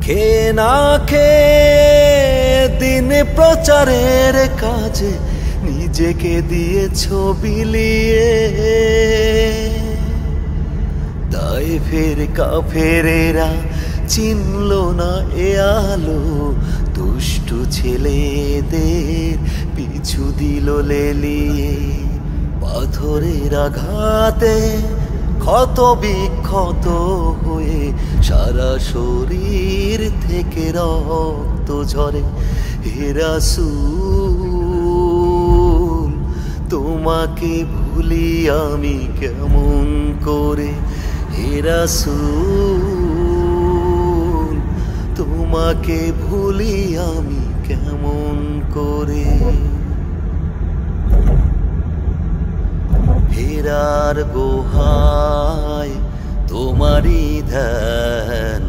খেয়ে না খেয়ে দিন প্রচারের কাজে নিজেকে দিয়েছ বিলিয়ে, তাই ফের কাফেরেরা চিনল না এ আলো, দুষ্টু ছেলেদের পিছু দিল লেলিয়ে। পাথরের আঘাতে ক্ষত বিক্ষত হয়ে সারা শরীর থেকে রক্ত ঝরে। হে রাসূল তোমাকে ভুলি আমি কেমন করে, হে রাসূল তোমাকে ভুলি আমি কেমন করে। হেরার গুহায় তোমারই ধ্যান